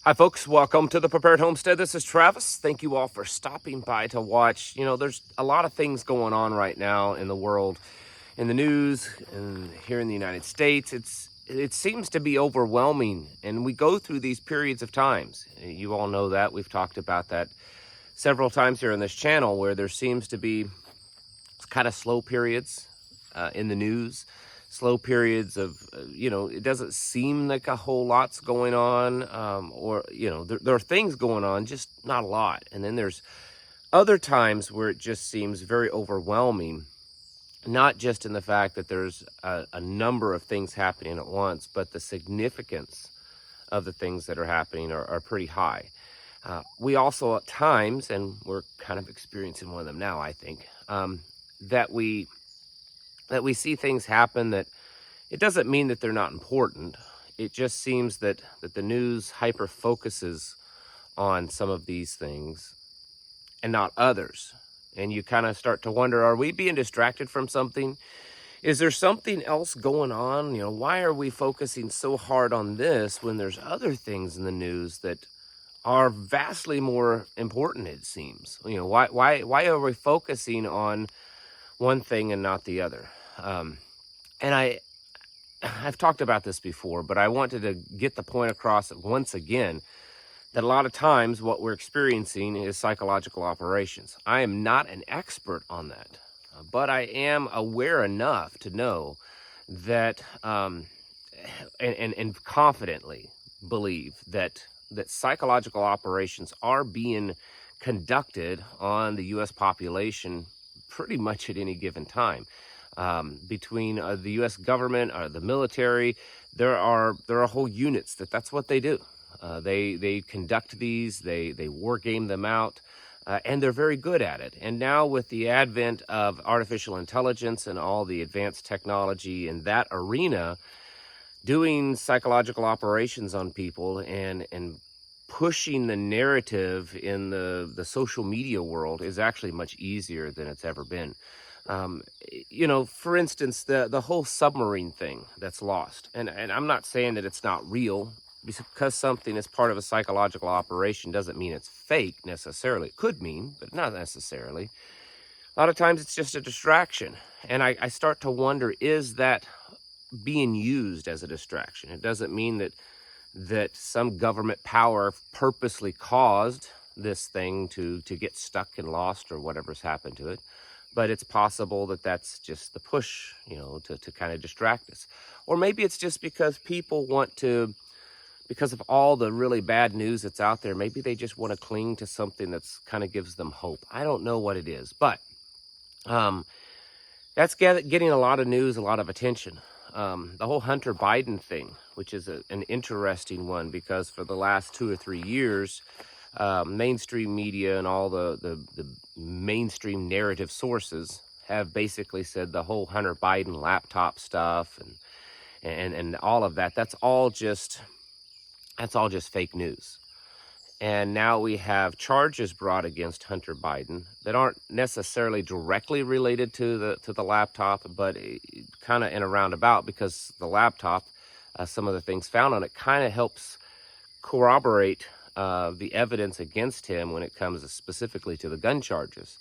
Hi folks, welcome to the Prepared Homestead. This is Travis. Thank you all for stopping by to watch. There's a lot of things going on right now in the world, in the news, and here in the United States. It seems to be overwhelming, and we go through these periods of times. You all know that. We've talked about that several times here on this channel, where there seems to be kind of slow periods in the news. Slow periods of, it doesn't seem like a whole lot's going on, there are things going on, just not a lot. And then there's other times where it just seems very overwhelming, not just in the fact that there's a number of things happening at once, but the significance of the things that are happening are pretty high. We also at times, and we're kind of experiencing one of them now, I think, that we see things happen that it doesn't mean that they're not important. It just seems that the news hyper focuses on some of these things and not others. And you kind of start to wonder, are we being distracted from something? Is there something else going on? Why are we focusing so hard on this when there's other things in the news that are vastly more important, it seems? Why are we focusing on one thing and not the other? And I've talked about this before, but I wanted to get the point across once again that a lot of times what we're experiencing is psychological operations. I am not an expert on that, but I am aware enough to know that, and confidently believe that psychological operations are being conducted on the U.S. population pretty much at any given time. Between the U.S. government or the military, there are whole units that's what they do. They conduct these, they war game them out, and they're very good at it. And now with the advent of artificial intelligence and all the advanced technology in that arena, doing psychological operations on people and pushing the narrative in the social media world is actually much easier than it's ever been. For instance, the whole submarine thing that's lost. And I'm not saying that it's not real. Because something is part of a psychological operation doesn't mean it's fake necessarily. It could mean, but not necessarily. A lot of times it's just a distraction. And I start to wonder, is that being used as a distraction? It doesn't mean that some government power purposely caused this thing to get stuck and lost or whatever's happened to it. But it's possible that that's just the push, to kind of distract us. Or maybe it's just because people want to, because of all the really bad news that's out there, maybe they just want to cling to something that's kind of gives them hope. I don't know what it is, but that's getting a lot of news, a lot of attention. The whole Hunter Biden thing, which is an interesting one, because for the last 2 or 3 years, mainstream media and all the mainstream narrative sources have basically said the whole Hunter Biden laptop stuff and all of that, that's all just fake news. And now we have charges brought against Hunter Biden that aren't necessarily directly related to the laptop, but kind of in a roundabout, because the laptop, some of the things found on it kind of helps corroborate the evidence against him when it comes specifically to the gun charges.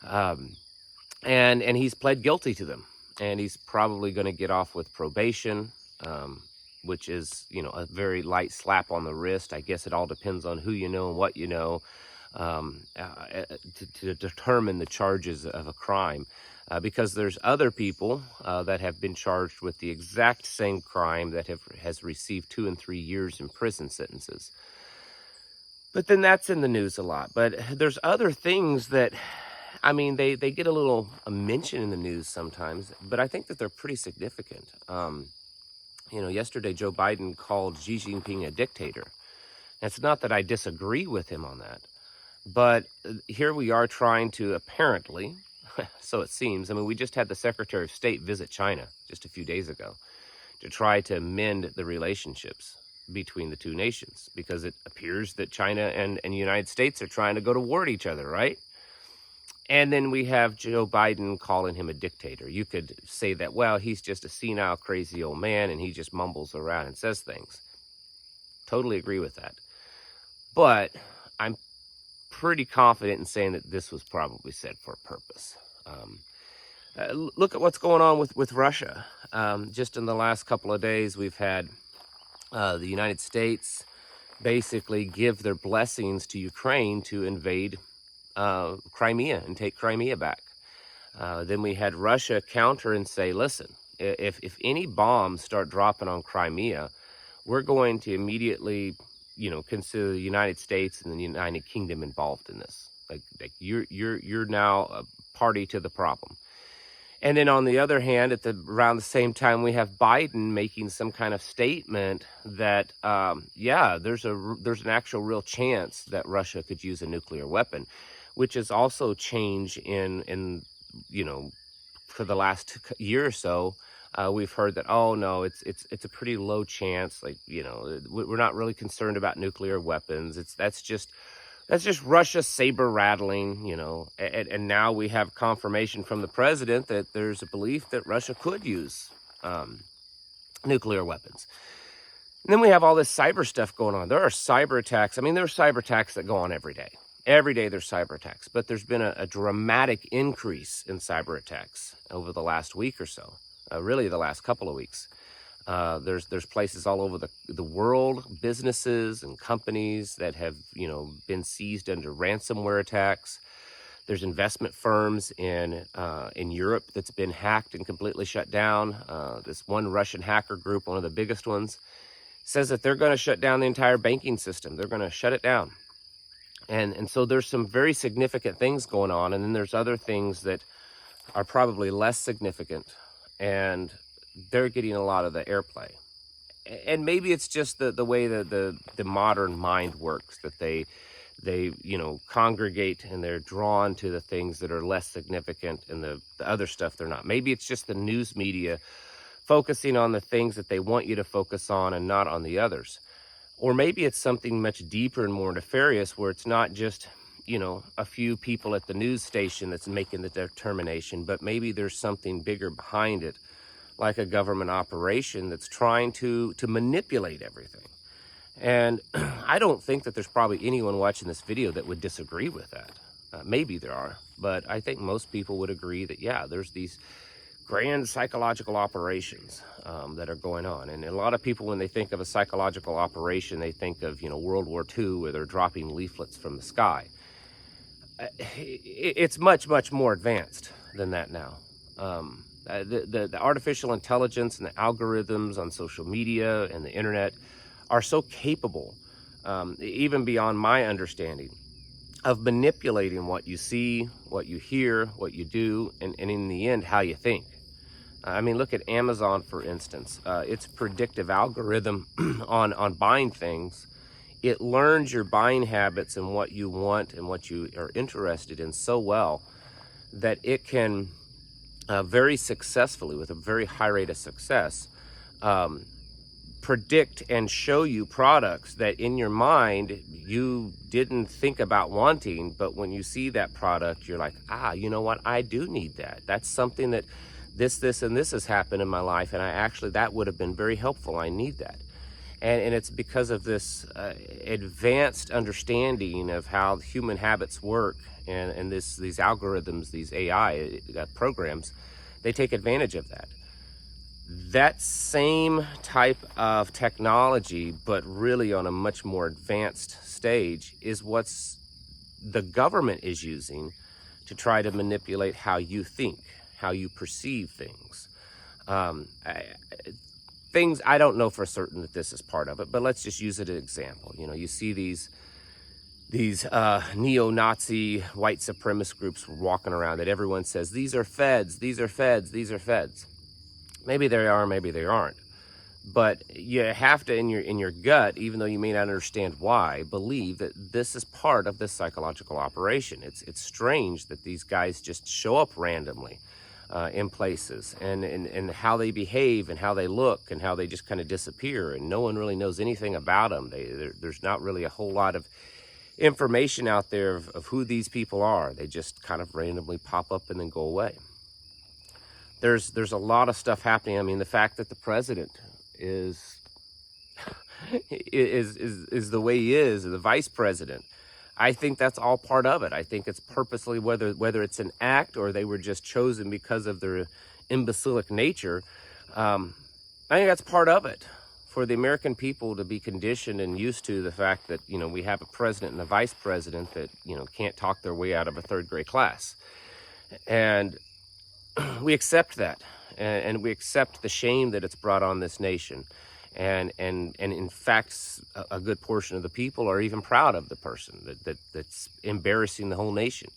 And he's pled guilty to them, and he's probably going to get off with probation, which is, a very light slap on the wrist. I guess it all depends on who you know and what you know, to determine the charges of a crime. Because there's other people that have been charged with the exact same crime that has received 2 and 3 years in prison sentences. But then that's in the news a lot. But there's other things that, they get a mention in the news sometimes, but I think that they're pretty significant. Yesterday Joe Biden called Xi Jinping a dictator. It's not that I disagree with him on that, but here we are trying to apparently, so it seems, we just had the Secretary of State visit China just a few days ago to try to mend the relationships between the two nations, because it appears that China and the United States are trying to go to war at each other, right? And then we have Joe Biden calling him a dictator. You could say that, well, he's just a senile, crazy old man, and he just mumbles around and says things. Totally agree with that. But I'm pretty confident in saying that this was probably said for a purpose. Look at what's going on with Russia. Just in the last couple of days, we've had the United States basically give their blessings to Ukraine to invade Crimea and take Crimea back. Then we had Russia counter and say, listen, if any bombs start dropping on Crimea, we're going to immediately, consider the United States and the United Kingdom involved in this. Like you're now a party to the problem. And then on the other hand, around the same time, we have Biden making some kind of statement that, there's an actual real chance that Russia could use a nuclear weapon, which has also changed in for the last year or so. We've heard that, oh no, it's a pretty low chance. Like, we're not really concerned about nuclear weapons. That's just Russia saber rattling, and now we have confirmation from the president that there's a belief that Russia could use nuclear weapons. And then we have all this cyber stuff going on. There are cyber attacks. I mean, there are cyber attacks that go on every day. Every day there's cyber attacks, but there's been a dramatic increase in cyber attacks over the last week or so, really the last couple of weeks. There's places all over the world, businesses and companies that have, been seized under ransomware attacks. There's investment firms in Europe that's been hacked and completely shut down. This one Russian hacker group, one of the biggest ones, says that they're going to shut down the entire banking system. They're going to shut it down. And so there's some very significant things going on. And then there's other things that are probably less significant, and they're getting a lot of the airplay. And maybe it's just the way that the modern mind works, that they congregate and they're drawn to the things that are less significant, and the other stuff they're not. Maybe it's just the news media focusing on the things that they want you to focus on and not on the others. Or maybe it's something much deeper and more nefarious, where it's not just, a few people at the news station that's making the determination, but maybe there's something bigger behind it, like a government operation that's trying to manipulate everything. And I don't think that there's probably anyone watching this video that would disagree with that. Maybe there are, but I think most people would agree that, there's these grand psychological operations that are going on. And a lot of people, when they think of a psychological operation, they think of, World War II, where they're dropping leaflets from the sky. It's much, much more advanced than that now. The artificial intelligence and the algorithms on social media and the internet are so capable, even beyond my understanding, of manipulating what you see, what you hear, what you do, and in the end, how you think. I mean, look at Amazon, for instance. Its predictive algorithm on buying things, it learns your buying habits and what you want and what you are interested in so well that it can very successfully, with a very high rate of success, predict and show you products that in your mind you didn't think about wanting, but when you see that product, you're like, you know what, I do need that. That's something that this and this has happened in my life, and that would have been very helpful. I need that. And it's because of this advanced understanding of how human habits work, and these algorithms, these AI programs, they take advantage of that. That same type of technology, but really on a much more advanced stage, is what's the government is using to try to manipulate how you think, how you perceive things. Things I don't know for certain that this is part of it, but let's just use it as an example. You see these neo-Nazi white supremacist groups walking around that everyone says, these are feds, these are feds, these are feds. Maybe they are, maybe they aren't. But you have to, in your gut, even though you may not understand why, believe that this is part of this psychological operation. It's strange that these guys just show up randomly in places, and how they behave and how they look and how they just kind of disappear, and no one really knows anything about them. There's not really a whole lot of information out there of who these people are. They just kind of randomly pop up and then go away. There's a lot of stuff happening. I mean, the fact that the president is is the way he is, the vice president. I think that's all part of it. I think it's purposely, whether it's an act or they were just chosen because of their imbecilic nature. I think that's part of it, for the American people to be conditioned and used to the fact that, you know, we have a president and a vice president that, you know, can't talk their way out of a third grade class. And we accept that, and we accept the shame that it's brought on this nation. And in fact, a good portion of the people are even proud of the person that's embarrassing the whole nation.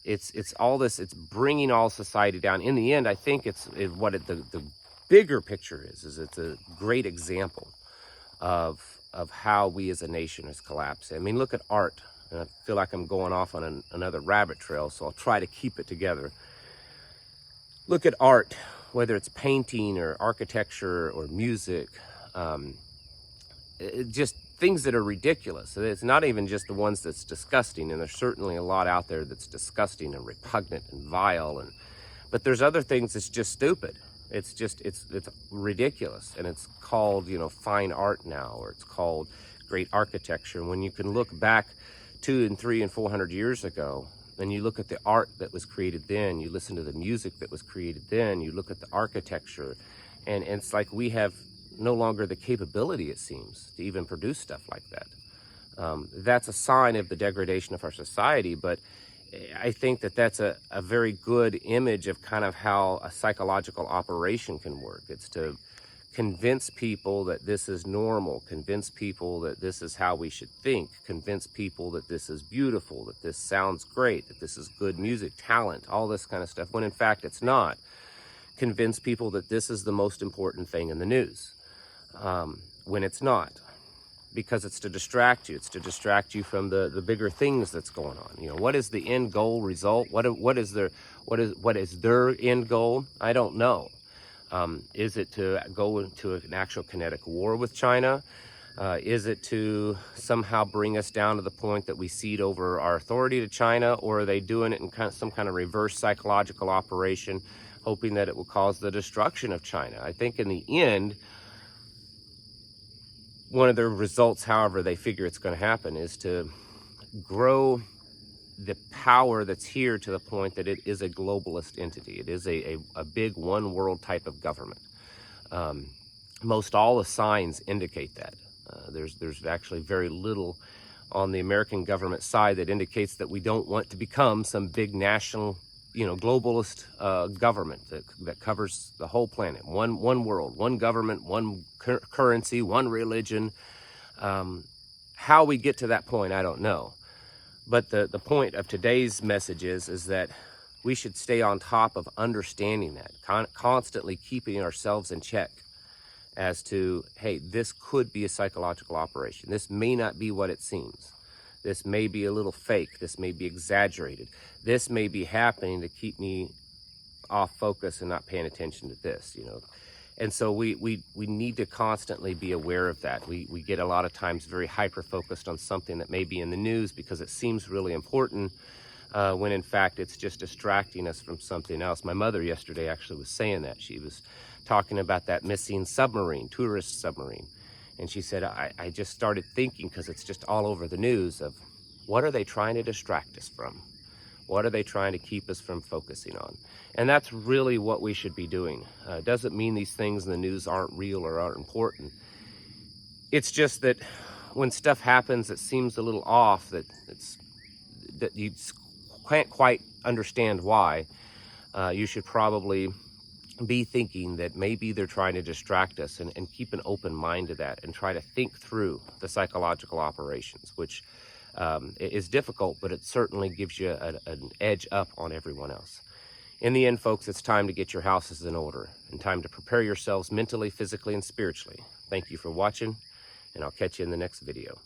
It's all this. It's bringing all society down. In the end, I think the bigger picture is it's a great example of how we as a nation has collapsed. I mean, look at art. And I feel like I'm going off on another rabbit trail, so I'll try to keep it together. Look at art, whether it's painting or architecture or music, just things that are ridiculous. It's not even just the ones that's disgusting, and there's certainly a lot out there that's disgusting and repugnant and vile, but there's other things that's just stupid. It's ridiculous, and it's called, you know, fine art now, or it's called great architecture. And when you can look back 200 and 300 and 400 years ago, and you look at the art that was created then, you listen to the music that was created then, you look at the architecture, and it's like we have no longer the capability, it seems, to even produce stuff like that. That's a sign of the degradation of our society, but I think that that's a very good image of kind of how a psychological operation can work. It's to convince people that this is normal, convince people that this is how we should think, convince people that this is beautiful, that this sounds great, that this is good music, talent, all this kind of stuff, when in fact it's not. Convince people that this is the most important thing in the news, when it's not. Because it's to distract you. It's to distract you from the bigger things that's going on. You know, what is the end goal result? What is their end goal? I don't know. Is it to go into an actual kinetic war with China? Is it to somehow bring us down to the point that we cede over our authority to China? Or are they doing it in some kind of reverse psychological operation, hoping that it will cause the destruction of China? I think in the end, one of the results, however they figure it's going to happen, is to grow the power that's here to the point that it is a globalist entity. It is a big one world type of government. Most all the signs indicate that. There's actually very little on the American government side that indicates that we don't want to become some big national, you know, globalist government that covers the whole planet. One world, one government, one currency, one religion. How we get to that point, I don't know. But the point of today's message is that we should stay on top of understanding that, constantly keeping ourselves in check as to, hey, this could be a psychological operation. This may not be what it seems. This may be a little fake. This may be exaggerated. This may be happening to keep me off focus and not paying attention to this, you know. And so we need to constantly be aware of that. We get a lot of times very hyper-focused on something that may be in the news because it seems really important, when in fact it's just distracting us from something else. My mother yesterday actually was saying that. She was talking about that missing submarine, tourist submarine. And she said, I just started thinking, because it's just all over the news, of what are they trying to distract us from? What are they trying to keep us from focusing on? And that's really what we should be doing. Doesn't mean these things in the news aren't real or aren't important. It's just that when stuff happens that seems a little off, that you can't quite understand why, you should probably be thinking that maybe they're trying to distract us, and keep an open mind to that and try to think through the psychological operations, which is difficult, but it certainly gives you an edge up on everyone else. In the end, folks, it's time to get your houses in order and time to prepare yourselves mentally, physically, and spiritually. Thank you for watching, and I'll catch you in the next video.